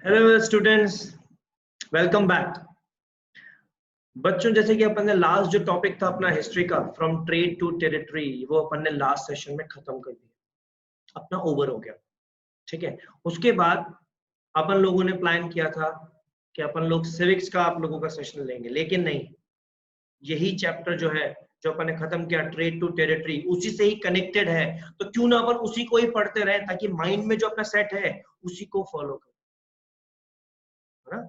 Hello students, welcome back. बच्चों, जैसे कि अपन ने लास्ट जो टॉपिक था अपना हिस्ट्री का, फ्रॉम ट्रेड टू टेरिटरी, वो अपन ने लास्ट सेशन में खत्म कर दिया, अपना ओवर हो गया। ठीक है। उसके बाद अपन लोगों ने प्लान किया था कि अपन लोग सिविक्स का आप लोगों का सेशन लेंगे, लेकिन नहीं, यही चैप्टर जो है, जो अपन ने खत्म किया ट्रेड टू टेरिटरी, उसी से ही कनेक्टेड है। तो क्यों ना अपन उसी को ही पढ़ते रहे, ताकि माइंड में जो अपना सेट है उसी को फॉलो करें, है ना।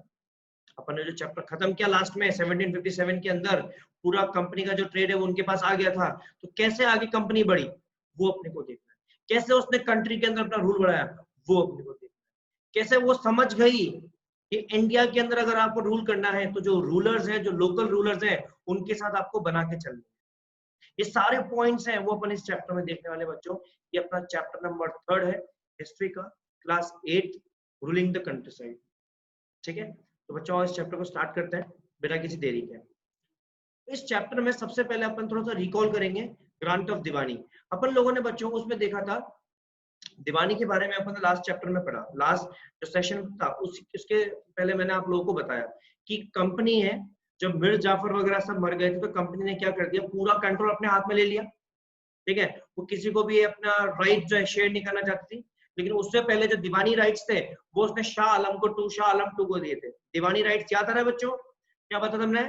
अपन ने जो चैप्टर खत्म किया लास्ट में 1757 के अंदर, पूरा कंपनी का जो ट्रेड है वो उनके पास आ गया था। तो कैसे आगे कंपनी बढ़ी वो अपने को देखना है, कैसे उसने कंट्री के अंदर अपना रूल बढ़ाया वो अपने को देखना है, कैसे वो समझ गई कि इंडिया के अंदर अगर आपको रूल करना है तो जो रूलर्स हैं, जो लोकल रूलर्स हैं, उनके साथ आपको बना के चलना है। ये सारे पॉइंट्स हैं वो अपन इस चैप्टर में देखने वाले बच्चों। ये अपना चैप्टर नंबर 3 है हिस्ट्री का, class 8, ruling the country side. ठीक है, तो बच्चों इस चैप्टर को स्टार्ट करते हैं बिना किसी देरी के। इस चैप्टर में सबसे पहले अपन थोड़ा सा रिकॉल करेंगे ग्रांट ऑफ दीवानी। अपन लोगों ने बच्चों उसमें देखा था दीवानी के बारे में, अपन ने लास्ट चैप्टर में पढ़ा। लास्ट जो सेशन था उसके पहले मैंने आप लोगों को बताया कि कंपनी है, जब मीर जाफर वगैरह सब मर गए थे तो कंपनी ने क्या कर दिया, पूरा कंट्रोल अपने हाथ में ले लिया। ठीक है, वो किसी को भी अपना राइट जो है शेयर नहीं करना चाहती थी। लेकिन उससे पहले जो दीवानी राइट्स थे वो उसने शाह आलम टू को दिए थे। दीवानी राइट्स याद आ रहा है बच्चों, क्या बताया हमने?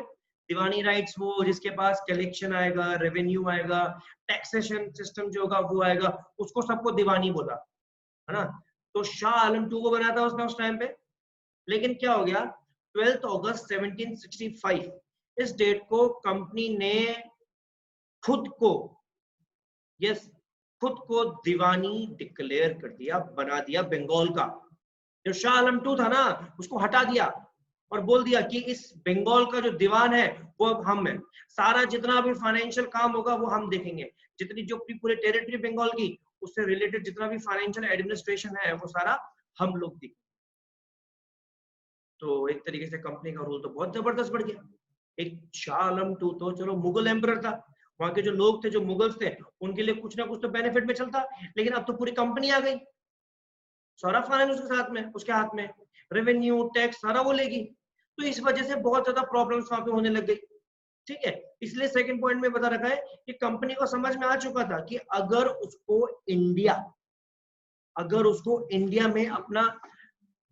दीवानी राइट्स वो जिसके पास कलेक्शन आएगा, रेवेन्यू आएगा, टैक्सेशन सिस्टम जो होगा वो आएगा, उसको सबको दीवानी बोला, है ना। तो शाह आलम टू को बनाया था उसने उस टाइम पे। लेकिन क्या हो गया, 12 अगस्त 1765 इस डेट को कंपनी ने खुद को, यस, खुद को दीवानी डिक्लेयर कर दिया, बना दिया बंगाल का। जो शाह आलम टू था ना, उसको हटा दिया और बोल दिया कि इस बंगाल का जो दीवान है वो अब हम है। सारा जितना भी फाइनेंशियल काम होगा वो हम देखेंगे, जितनी जो पूरे टेरिटरी बंगाल की उससे रिलेटेड जितना भी फाइनेंशियल एडमिनिस्ट्रेशन है वो सारा हम लोग देखेंगे। तो एक तरीके से कंपनी का रूल तो बहुत जबरदस्त बढ़ गया। एक शाह आलम टू तो चलो मुगल एम्परर था, वहां के जो लोग थे, जो मुगल्स थे, उनके लिए कुछ ना कुछ तो बेनिफिट में चलता। लेकिन अब तो पूरी कंपनी आ गई, सारा फाइनेंस उसके साथ में, उसके हाथ में, रेवेन्यू टैक्स सारा वो लेगी। तो इस वजह से बहुत ज्यादा प्रॉब्लम्स वहां पे होने लग गई। ठीक है, इसलिए सेकंड पॉइंट में बता रखा है कि कंपनी को समझ में आ चुका था कि अगर उसको इंडिया में अपना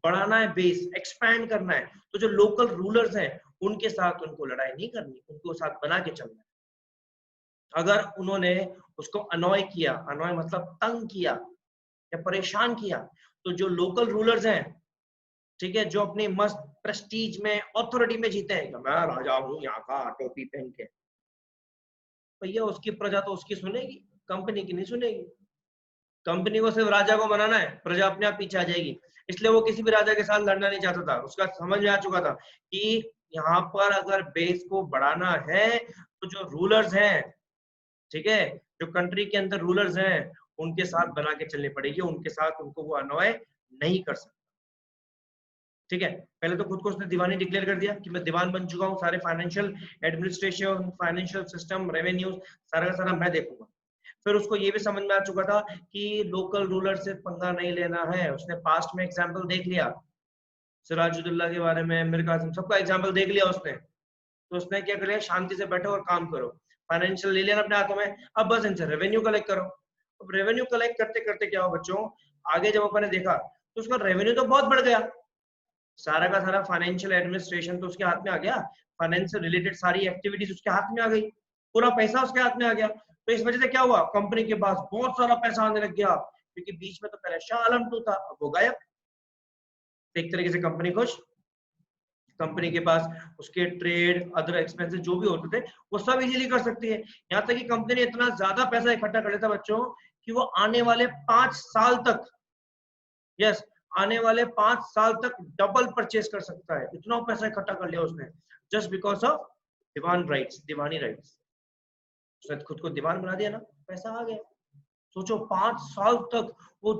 बढ़ाना है, बेस एक्सपैंड करना है, तो जो लोकल रूलर्स हैं उनके साथ उनको लड़ाई नहीं करनी, उनको साथ बना के चलना है। अगर उन्होंने उसको अनॉय किया, अनॉय मतलब तंग किया या परेशान किया, तो जो लोकल रूलर्स हैं, ठीक है, जो अपनी मस्त प्रेस्टीज में, ऑथोरिटी में जीते हैं, मैं राजा हूं यहाँ का, टोपी पहन के, भैया उसकी प्रजा तो उसकी सुनेगी, कंपनी की नहीं सुनेगी। कंपनी को सिर्फ राजा को बनाना है, प्रजा अपने आप पीछे आ जाएगी। इसलिए वो किसी भी राजा के साथ लड़ना नहीं चाहता था, उसका समझ में आ चुका था कि यहाँ पर अगर बेस को बढ़ाना है तो जो रूलर्स हैं, ठीक है, जो कंट्री के अंदर रूलर्स हैं, उनके साथ बना के चलनी पड़ेगी, उनके साथ उनको वो अनॉय नहीं कर सकता। ठीक है, पहले तो खुद को उसने दीवानी डिक्लेयर कर दिया कि मैं दीवान बन चुका हूँ, सारे financial administration, financial system, revenue सारा का सारा मैं देखूंगा। फिर उसको ये भी समझ में आ चुका था कि लोकल रूलर से पंगा नहीं लेना है। उसने पास्ट में एग्जाम्पल देख लिया, सिराजुद्दौला के बारे में, मीर कासिम, सबका एग्जाम्पल देख लिया उसने। तो उसने क्या कर लिया, शांति से बैठो और काम करो, फाइनेंशियल ले लेना अपने हाथों में, अब बस इनसे रेवेन्यू कलेक्ट करो। अब रेवेन्यू कलेक्ट करते करते क्या हो बच्चों, आगे जब अपन ने देखा तो उसका रेवेन्यू तो बहुत बढ़ गया, सारा का सारा फाइनेंशियल एडमिनिस्ट्रेशन तो उसके हाथ में आ गया, फाइनेंस से रिलेटेड सारी एक्टिविटीज उसके हाथ में आ गई, पूरा पैसा उसके हाथ में आ गया। तो इस वजह से क्या हुआ, कंपनी के पास बहुत सारा पैसा आने लग गया, क्योंकि बीच में तो पहले शाह आलम टू था, अब वो गायब। एक तरीके से कंपनी खुश, कंपनी के पास उसके ट्रेड, अदर एक्सपेंसेस जो भी होते थे वो सब इजीली कर सकती है। यहाँ तक कि कंपनी ने इतना ज्यादा पैसा इकट्ठा कर लिया था बच्चों कि वो आने वाले 5 साल तक, यस, आने वाले 5 साल तक डबल परचेज कर सकता है, इतना पैसा इकट्ठा कर लिया उसने, just because of Diwan rights, Diwani rights. उसने खुद को दीवान बना दिया ना, पैसा आ गया। सोचो 5 साल तक वो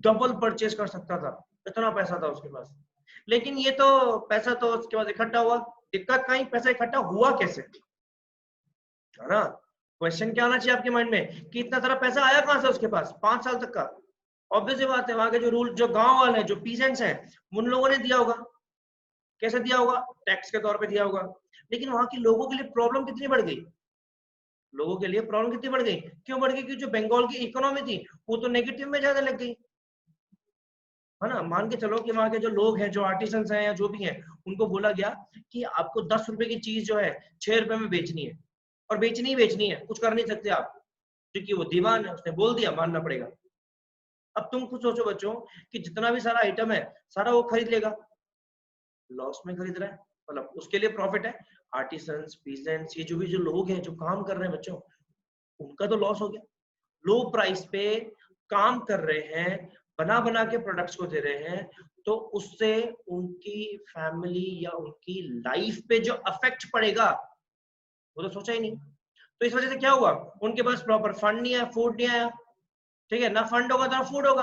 डबल परचेज कर सकता था, इतना पैसा था उसके पास। लेकिन ये तो पैसा तो उसके पास इकट्ठा हुआ, दिक्कत कहीं पैसा इकट्ठा हुआ कैसे, है ना। क्वेश्चन क्या आना चाहिए आपके माइंड में कि इतना सारा पैसा आया कहां से उसके पास 5 साल तक का, ऑब्वियस बात है, वहां के जो रूल, जो गांव वाले हैं, जो पीजेंट्स हैं, उन लोगों ने दिया होगा। कैसे दिया होगा? टैक्स के तौर पे दिया होगा। लेकिन वहां के लोगों के लिए प्रॉब्लम कितनी बढ़ गई? लोगों के लिए प्रॉब्लम कितनी बढ़ गई? क्यों बढ़ गई? क्योंकि जो बंगाल की इकोनॉमी थी वो तो नेगेटिव में ज्यादा लग गई, है ना। मान के चलो कि वहां के जो लोग हैं, जो आर्टिसंस हैं या जो भी हैं, उनको बोला गया कि आपको 10 रुपए की चीज जो है 6 रुपए में बेचनी है, और बेचनी ही बेचनी है, कुछ कर नहीं सकते आप, क्योंकि वो दीवान है, उसने बोल दिया, मानना पड़ेगा। अब तुम खुद सोचो बच्चों कि जितना भी सारा आइटम है सारा वो खरीद लेगा, लॉस में खरीद रहा है, मतलब उसके लिए प्रॉफिट है। आर्टिसंस, पीजेंट्स, ये जो भी जो लोग हैं जो काम कर रहे हैं बच्चों, उनका तो लॉस हो गया। लो प्राइस पे काम कर रहे हैं, बना बना के प्रोडक्ट्स को दे रहे हैं, तो उससे उनकी फैमिली या उनकी लाइफ पे जो अफेक्ट पड़ेगा वो तो सोचा ही नहीं। तो इस वजह से क्या हुआ, उनके पास प्रॉपर फंड नहीं आया, फूड नहीं आया, ठीक है ना। फंड होगा तो ना फूड होगा,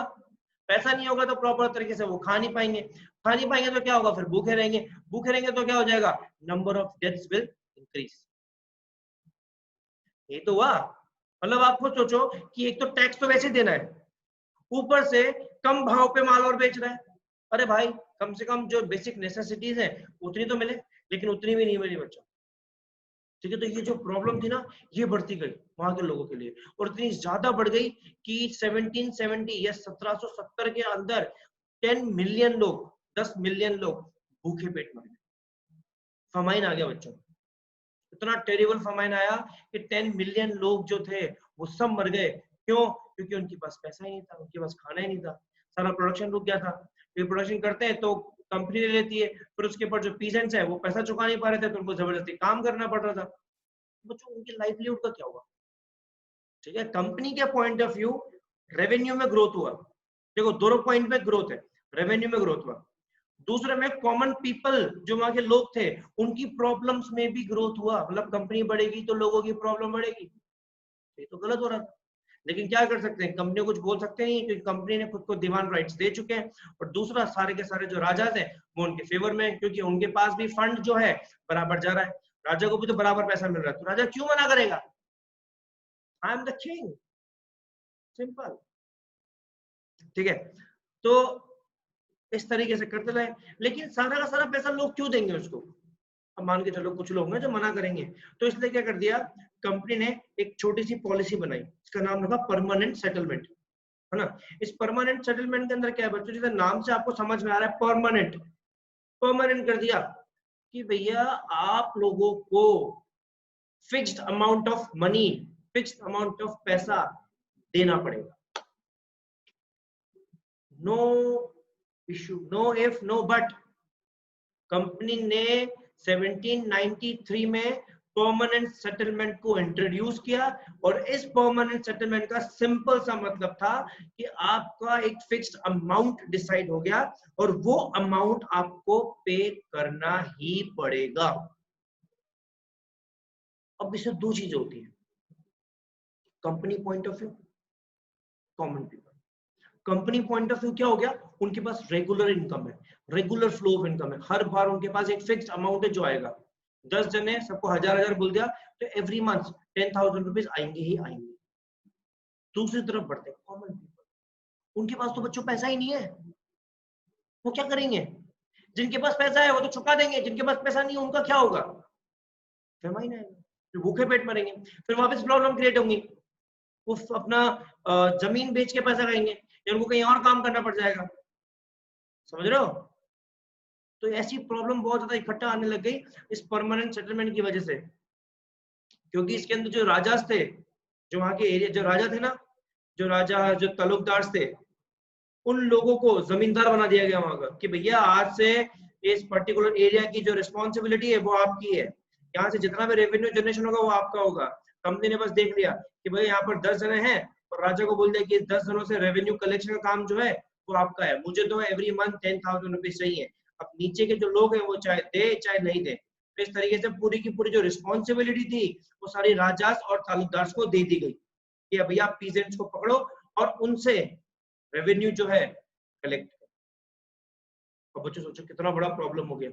पैसा नहीं होगा तो प्रॉपर तरीके से वो खा नहीं पाएंगे, खा नहीं पाएंगे तो क्या होगा, फिर भूखे रहेंगे, भूखे रहेंगे तो क्या हो जाएगा, number of deaths will increase. ये तो हुआ। मतलब आप खुद सोचो कि एक तो टैक्स तो वैसे देना है, ऊपर से कम भाव पे माल और बेच रहा है। अरे भाई, कम से कम जो बेसिक नेसेसिटीज है उतनी तो मिले, लेकिन उतनी भी नहीं मिली बच्चों, ठीक है। तो ये जो प्रॉब्लम थी ना, ये बढ़ती गई वहां के लोगों के लिए, और इतनी ज्यादा बढ़ गई कि 1770 या 1770 के अंदर 10 मिलियन लोग, 10 मिलियन लोग भूखे पेट मर गए। फमाइन आ गया बच्चों, इतना टेरिबल फमाइन आया कि 10 मिलियन लोग जो थे वो सब मर गए। क्यों? क्योंकि उनके पास पैसा ही नहीं था, उनके पास खाना ही नहीं था, सारा प्रोडक्शन रुक गया था। ये प्रोडक्शन करते हैं तो कंपनी ले लेती है, फिर उसके ऊपर जो पीजेंट्स है वो पैसा चुका नहीं पा रहे थे, तो उनको जबरदस्ती काम करना पड़ रहा था। बच्चों, उनकी लाइवलीहुड का क्या हुआ? ठीक है, कंपनी के पॉइंट ऑफ व्यू रेवेन्यू में ग्रोथ हुआ। देखो, दोनों पॉइंट में ग्रोथ है, रेवेन्यू में ग्रोथ हुआ, दूसरे में कॉमन पीपल जो वहां के लोग थे उनकी प्रॉब्लम्स में भी ग्रोथ हुआ। मतलब कंपनी बढ़ेगी तो लोगों की प्रॉब्लम बढ़ेगी, ये तो गलत हो रहा था। लेकिन क्या कर सकते हैं, कंपनी कुछ बोल सकते नहीं, क्योंकि कंपनी ने खुद को दीवान राइट्स दे चुके हैं। और दूसरा, सारे के सारे जो राजा थे वो उनके फेवर में, क्योंकि उनके पास भी फंड जो है बराबर जा रहा है, राजा को भी तो बराबर पैसा मिल रहा है, तो राजा क्यों मना करेगा? I am the king, simple. ठीक है, तो इस तरीके से करते रहे। लेकिन सारा का सारा पैसा लोग क्यों देंगे उसको? अब मान के चलो कुछ लोग हैं जो मना करेंगे, तो इसलिए क्या कर दिया, कंपनी ने एक छोटी सी पॉलिसी बनाई, इसका नाम रखा परमानेंट सेटलमेंट, है ना। इस परमानेंट सेटलमेंट के अंदर क्या है बच्चों, जैसे नाम से आपको समझ में आ रहा है, परमानेंट, परमानेंट कर दिया कि भैया आप लोगों को fixed amount of money, fixed amount of paisa देना पड़ेगा। No issue, no if no but. Company ने 1793 में परमानेंट सेटलमेंट को इंट्रोड्यूस किया, और इस परमानेंट सेटलमेंट का सिंपल सा मतलब था कि आपका एक फिक्स्ड अमाउंट डिसाइड हो गया, और वो अमाउंट आपको पे करना ही पड़ेगा। अब इसमें दो चीजें होती है, company point of view, common people. Company point of view क्या हो गया, उनके पास रेगुलर इनकम है, रेगुलर फ्लो ऑफ इनकम है, हर बार उनके पास एक फिक्स्ड अमाउंट है जो आएगा। 10 जने सबको 1000 बोल दिया, तो एवरी मंथ 10,000 रुपीज आएंगे ही आएंगे। दूसरी तरफ बढ़ते कॉमन पीपल, उनके पास तो बच्चों पैसा ही नहीं है, वो क्या करेंगे? जिनके पास पैसा है वो तो चुका देंगे, जिनके पास पैसा नहीं है उनका क्या होगा? फेमाइन आएगा, फिर भूखे पेट मरेंगे, फिर वापस प्रॉब्लम क्रिएट होंगी, वो अपना जमीन बेच के पैसा खाएंगे, या उनको कहीं और काम करना पड़ जाएगा। समझ रहे हो? तो ऐसी प्रॉब्लम बहुत ज्यादा इकट्ठा आने लग गई इस परमानेंट सेटलमेंट की वजह से, क्योंकि इसके अंदर जो राजा थे, जो वहां के एरिया, जो राजा थे ना, जो राजा, जो तलुकदार थे, उन लोगों को जमींदार बना दिया गया वहां का, कि भैया आज से इस पर्टिकुलर एरिया की जो रिस्पॉन्सिबिलिटी है वो आपकी है, यहाँ से जितना भी रेवेन्यू जनरेशन होगा वो आपका होगा। कंपनी ने बस देख लिया कि भाई यहाँ पर 10 जने हैं, और राजा को बोल दिया कि 10 जनों से रेवेन्यू कलेक्शन का काम जो है वो आपका है, मुझे तो एवरी मंथ 10,000 रुपीज चाहिए। अब नीचे के जो लोग हैं वो चाहे दे चाहे नहीं दे, तो इस तरीके से पूरी की पूरी जो रिस्पॉन्सिबिलिटी थी वो सारी राजास और तालुकदार को दे दी गई, कि अब भैया पीजेंट्स को पकड़ो और उनसे रेवेन्यू जो है कलेक्ट। अब बच्चों सोचो कितना बड़ा प्रॉब्लम हो गया,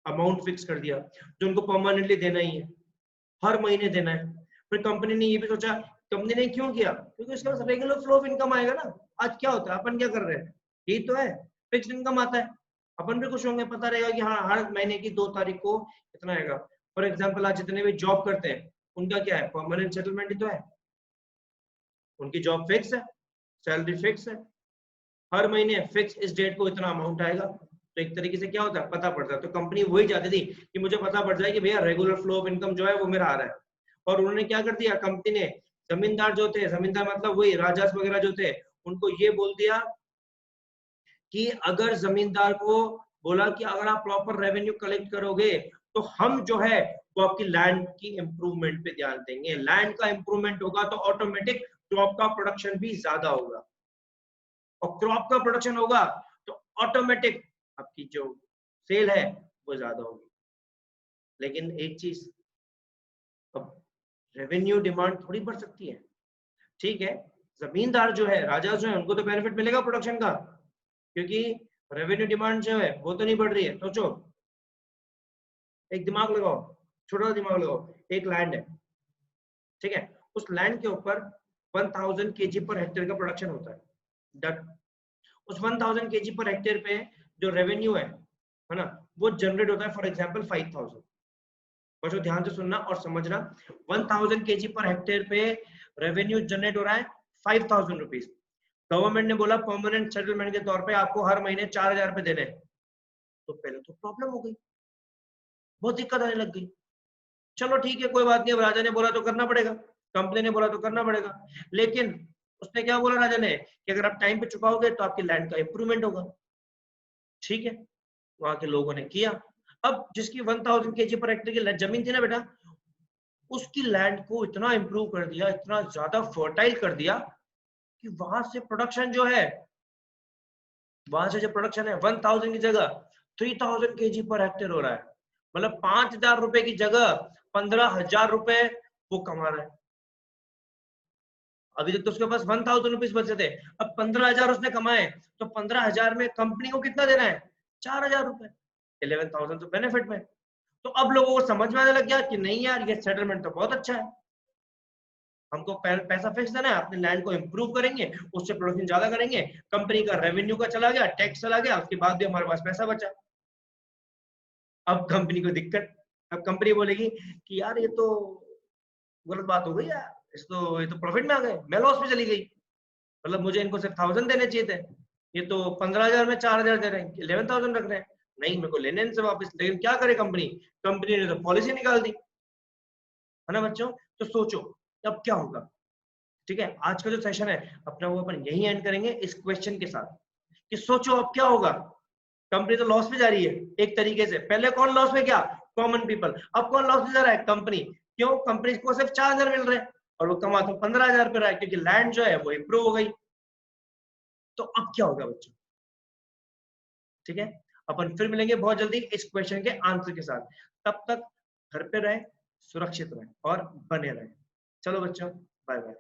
अमाउंट फिक्स कर दिया जो उनको परमानेंटली देना ही है, हर महीने देना है। फिर कंपनी ने ये भी सोचा कंपनी ने क्यों किया? क्योंकि उसके पास रेगुलर फ्लो ऑफ इनकम आएगा ना। आज क्या होता है, अपन क्या कर रहे हैं, यही तो है, फिक्स इनकम आता है, अपन भी खुश होंगे, पता रहेगा कि हाँ हर महीने की 2 तारीख को इतना आएगा। फॉर एग्जाम्पल आज जितने भी जॉब करते हैं उनका क्या है, परमानेंट सेटलमेंट ही तो है, उनकी जॉब फिक्स है, सैलरी फिक्स है, हर महीने फिक्स इस डेट को इतना अमाउंट आएगा। तो एक तरीके से क्या होता है, पता पड़ता है। तो कंपनी वही चाहती थी कि मुझे पता पड़ जाए कि भैया रेगुलर फ्लो ऑफ इनकम जो है वो मेरा आ रहा है। और उन्होंने क्या कर दिया, कंपनी ने जमींदार जो थे, जमींदार मतलब वही राजास वगैरह जो थे, उनको ये बोल दिया कि अगर जमींदार को बोला कि अगर आप प्रॉपर रेवेन्यू कलेक्ट करोगे तो हम जो है वो आपकी लैंड की इंप्रूवमेंट पे ध्यान देंगे। लैंड का इंप्रूवमेंट होगा तो ऑटोमेटिक क्रॉप का प्रोडक्शन भी ज्यादा होगा, और क्रॉप का प्रोडक्शन होगा तो ऑटोमेटिक आपकी जो सेल है वो ज्यादा होगी। लेकिन एक चीज, अब रेवेन्यू डिमांड थोड़ी बढ़ सकती है, ठीक है, जमींदार जो है, राजा जो है, उनको तो बेनिफिट मिलेगा प्रोडक्शन का, क्योंकि रेवेन्यू डिमांड जो है वो तो नहीं बढ़ रही है। सोचो, एक दिमाग लगाओ, छोटा सा दिमाग लगाओ, एक लैंड है, ठीक है, उस लैंड के ऊपर 1000 केजी पर हेक्टेयर का प्रोडक्शन होता है, डन। उस 1000 केजी पर हेक्टेयर पे जो रेवेन्यू है ना, वो जनरेट होता है फॉर एग्जांपल 5000। बच्चों ध्यान से सुनना और समझना, 1000 केजी पर हेक्टेयर पे रेवेन्यू जनरेट हो रहा है 5000 रुपीज। गवर्नमेंट ने बोला परमानेंट सेटलमेंट के तौर पे आपको हर महीने 4000 रुपए देने हैं। तो पहले तो प्रॉब्लम हो गई, बहुत दिक्कत आने लग गई। चलो ठीक है, कोई बात नहीं, अब राजा ने बोला तो करना पड़ेगा, कंपनी ने बोला तो करना पड़ेगा। लेकिन उसने क्या बोला राजा ने कि अगर आप टाइम पे चुकाओगे तो आपकी लैंड का इंप्रूवमेंट होगा। ठीक है, वहां के लोगों ने किया। अब जिसकी 1000 केजी पर हेक्टेयर की जमीन थी ना बेटा, उसकी लैंड को इतना इंप्रूव कर दिया, इतना ज्यादा फर्टाइल कर दिया कि वहां से प्रोडक्शन जो है, वहां से जो प्रोडक्शन है 1000 की जगह 3000 केजी पर हेक्टेयर हो रहा है। मतलब 5000 रुपए की जगह 15000 रुपए वो कमा रहा है। अभी तक तो उसके पास 1000 रुपीज बचे थे, अब 15000 उसने कमाए, तो 15000 में कंपनी को कितना देना है, 4000 रुपए, 11000 तो बेनिफिट में। तो अब लोगों को समझ में आने लग गया कि नहीं यार, ये सेटलमेंट तो बहुत अच्छा है, हमको पैसा फिक्स देना है, अपने लैंड को इंप्रूव करेंगे, उससे प्रोडक्शन ज्यादा करेंगे, कंपनी का रेवेन्यू का चला गया, टैक्स चला गया, उसके बाद भी हमारे पास पैसा बचा। अब कंपनी को दिक्कत, अब कंपनी बोलेगी कि यार ये तो गलत बात हो गई यार, ये तो प्रॉफिट में आ गए, मैं लॉस में चली गई। मतलब मुझे इनको सिर्फ 1000 देने चाहिए थे, ये तो 15000 में 4000 दे रहे हैं, 11000 रख रहे हैं, नहीं मेरे को लेने इनसे वापस। लेकिन क्या करे कंपनी, कंपनी ने तो पॉलिसी निकाल दी, है ना बच्चों। तो सोचो अब क्या होगा। ठीक है, आज का जो सेशन है अपना वो अपन यही एंड करेंगे इस क्वेश्चन के साथ कि सोचो अब क्या होगा। कंपनी तो लॉस में जा रही है एक तरीके से, पहले कौन लॉस में, क्या, कॉमन पीपल। अब कौन लॉस में जा रहा है, कंपनी। क्यों, कंपनी को सिर्फ 4000 मिल रहे हैं और वो कमा तो 15000 पे रहा है, क्योंकि लैंड जो है वो इंप्रूव हो गई। तो अब क्या होगा बच्चों, ठीक है, अपन फिर मिलेंगे बहुत जल्दी इस क्वेश्चन के आंसर के साथ। तब तक घर पे रहे, सुरक्षित रहे और बने रहे। चलो बच्चों, बाय बाय।